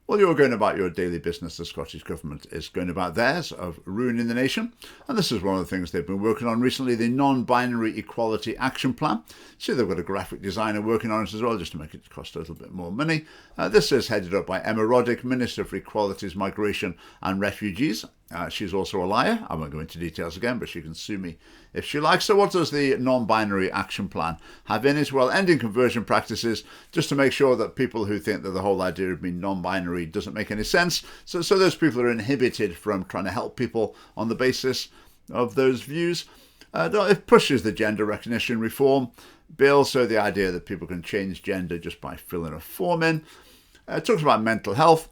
While you're going about your daily business, the Scottish Government is going about theirs of ruining the nation. And this is one of the things they've been working on recently, the Non-Binary Equality Action Plan. See, they've got a graphic designer working on it as well, just to make it cost a little bit more money. This is headed up by Emma Roddick, Minister for Equalities, Migration and Refugees. She's also a liar. I won't go into details again, but she can sue me if she likes. So what does the Non-Binary Action Plan have in it? Well, ending conversion practices, just to make sure that people who think that the whole idea of being non-binary doesn't make any sense. So those people are inhibited from trying to help people on the basis of those views. It pushes the gender recognition reform bill, so the idea that people can change gender just by filling a form in. It talks about mental health.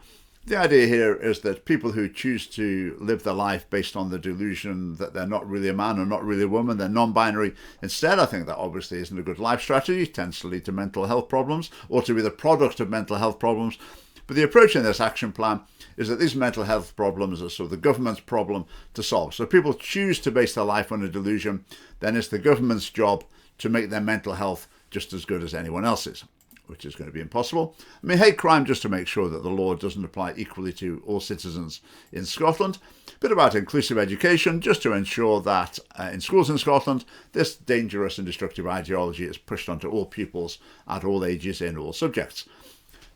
The idea here is that people who choose to live their life based on the delusion that they're not really a man or not really a woman, they're non-binary instead, I think that obviously isn't a good life strategy. It tends to lead to mental health problems or to be the product of mental health problems. But the approach in this action plan is that these mental health problems are sort of the government's problem to solve. So if people choose to base their life on a delusion, then it's the government's job to make their mental health just as good as anyone else's, which is going to be impossible. I mean, hate crime, just to make sure that the law doesn't apply equally to all citizens in Scotland. A bit about inclusive education, just to ensure that in schools in Scotland, this dangerous and destructive ideology is pushed onto all pupils at all ages in all subjects.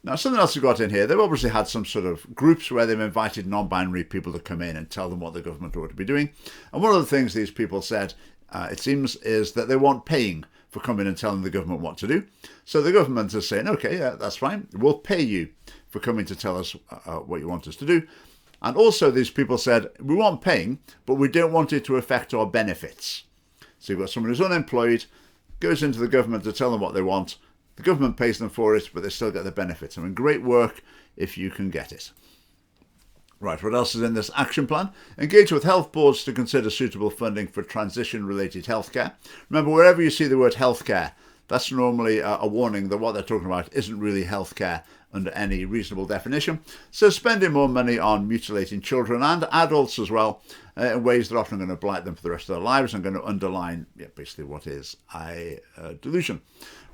Now, something else we've got in here, they've obviously had some sort of groups where they've invited non-binary people to come in and tell them what the government ought to be doing. And one of the things these people said, it seems, is that they want paying for coming and telling the government what to do. So the government is saying, okay, yeah, that's fine. We'll pay you for coming to tell us what you want us to do. And also these people said, we want paying, but we don't want it to affect our benefits. So you've got someone who's unemployed, goes into the government to tell them what they want. The government pays them for it, but they still get the benefits. I mean, great work if you can get it. Right, what else is in this action plan? Engage with health boards to consider suitable funding for transition-related healthcare. Remember, wherever you see the word healthcare, that's normally a warning that what they're talking about isn't really healthcare under any reasonable definition. So spending more money on mutilating children and adults as well in ways that are often going to blight them for the rest of their lives and going to underline basically what is a delusion.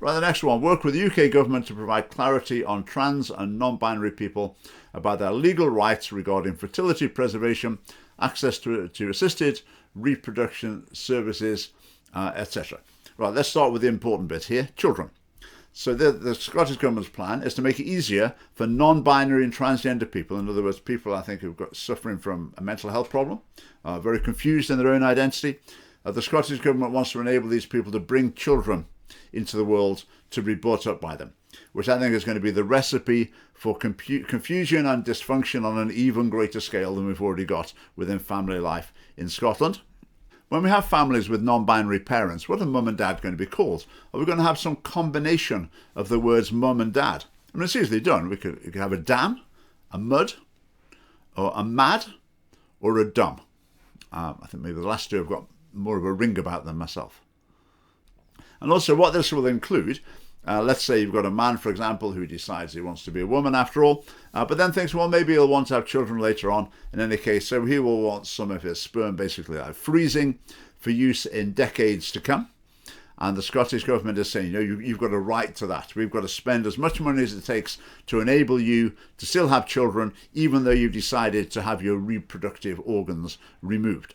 Right, the next one, work with the UK government to provide clarity on trans and non-binary people about their legal rights regarding fertility preservation, access to assisted reproduction services, etc. Right, let's start with the important bit here, children. So the Scottish Government's plan is to make it easier for non-binary and transgender people, in other words, people I think who've got suffering from a mental health problem, very confused in their own identity. The Scottish Government wants to enable these people to bring children into the world to be brought up by them, which I think is going to be the recipe for confusion and dysfunction on an even greater scale than we've already got within family life in Scotland. When we have families with non-binary parents, what are mum and dad going to be called? Are we going to have some combination of the words mum and dad? I mean, it's easily done. We could have a Dan, a Mud, or a Mad, or a Dumb. I think maybe the last two have got more of a ring about them myself. And also what this will include, let's say you've got a man, for example, who decides he wants to be a woman after all, but then thinks, well, maybe he'll want to have children later on. In any case, so he will want some of his sperm basically freezing for use in decades to come. And the Scottish Government is saying, you've got a right to that. We've got to spend as much money as it takes to enable you to still have children, even though you've decided to have your reproductive organs removed.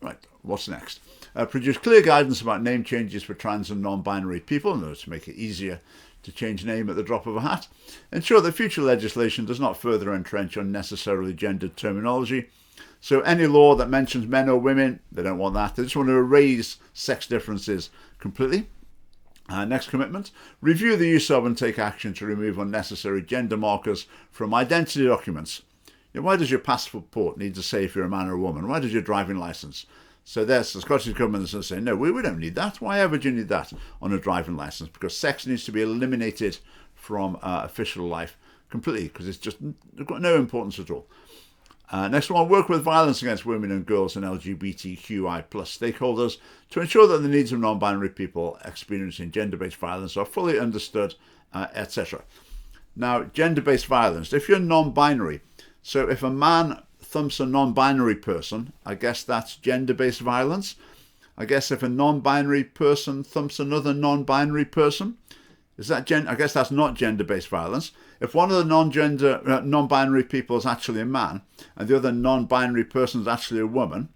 Right, what's next? Produce clear guidance about name changes for trans and non-binary people, in order to make it easier to change name at the drop of a hat. Ensure that future legislation does not further entrench unnecessarily gendered terminology. So any law that mentions men or women, they don't want that. They just want to erase sex differences completely. Next commitment, review the use of and take action to remove unnecessary gender markers from identity documents. Why does your passport need to say if you're a man or a woman? Why does your driving licence? So there's the Scottish Government is saying, no, we don't need that. Why ever do you need that on a driving licence? Because sex needs to be eliminated from official life completely, because it's just got no importance at all. Next one, work with violence against women and girls and LGBTQI plus stakeholders to ensure that the needs of non-binary people experiencing gender-based violence are fully understood, etc. Now, gender-based violence, if you're non-binary, so if a man thumps a non-binary person, I guess that's gender-based violence. I guess if a non-binary person thumps another non-binary person, Is that I guess that's not gender-based violence. If one of the non-binary people is actually a man and the other non-binary person is actually a woman,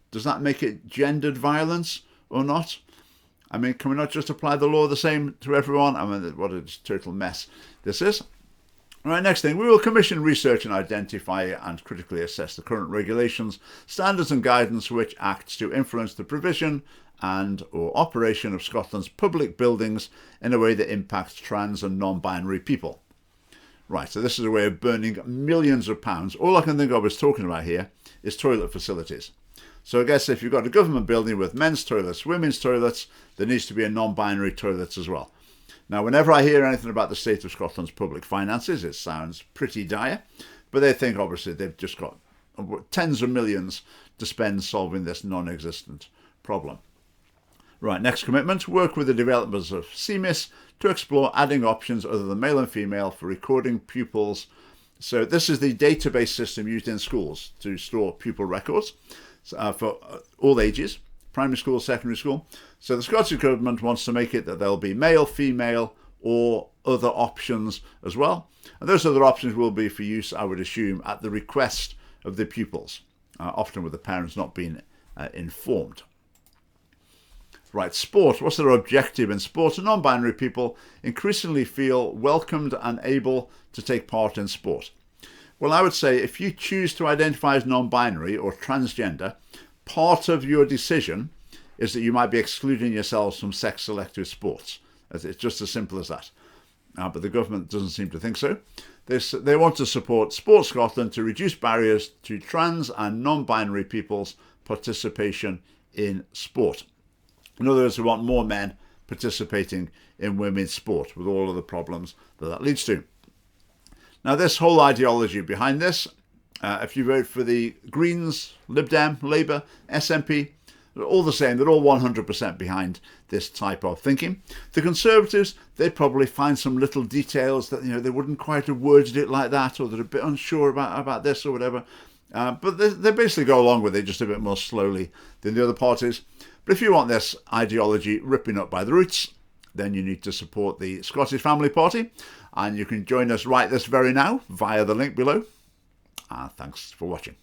does that make it gendered violence or not? I mean, can we not just apply the law the same to everyone? I mean, what a total mess this is. All right, next thing, we will commission research and identify and critically assess the current regulations, standards and guidance which acts to influence the provision and or operation of Scotland's public buildings in a way that impacts trans and non-binary people. Right, so this is a way of burning millions of pounds. All I can think of is talking about here is toilet facilities. So I guess if you've got a government building with men's toilets, women's toilets, there needs to be a non-binary toilets as well. Now, whenever I hear anything about the state of Scotland's public finances, it sounds pretty dire, but they think obviously they've just got tens of millions to spend solving this non-existent problem. Right, next commitment, work with the developers of CMIS to explore adding options other than male and female for recording pupils. So this is the database system used in schools to store pupil records for all ages, primary school, secondary school. So the Scottish Government wants to make it that there'll be male, female, or other options as well. And those other options will be for use, I would assume, at the request of the pupils, often with the parents not being informed. Right, sport. What's their objective in sport? Non-binary people increasingly feel welcomed and able to take part in sport. Well, I would say if you choose to identify as non-binary or transgender, part of your decision is that you might be excluding yourselves from sex-selective sports. It's just as simple as that. But the government doesn't seem to think so. They want to support Sport Scotland to reduce barriers to trans and non-binary people's participation in sport. In other words, we want more men participating in women's sport with all of the problems that leads to. Now, this whole ideology behind this, if you vote for the Greens, Lib Dem, Labour, SNP, they're all the same. They're all 100% behind this type of thinking. The Conservatives, they'd probably find some little details that, they wouldn't quite have worded it like that, or they're a bit unsure about this or whatever. But they basically go along with it just a bit more slowly than the other parties. But if you want this ideology ripping up by the roots, then you need to support the Scottish Family Party. And you can join us right this very now via the link below. Thanks for watching.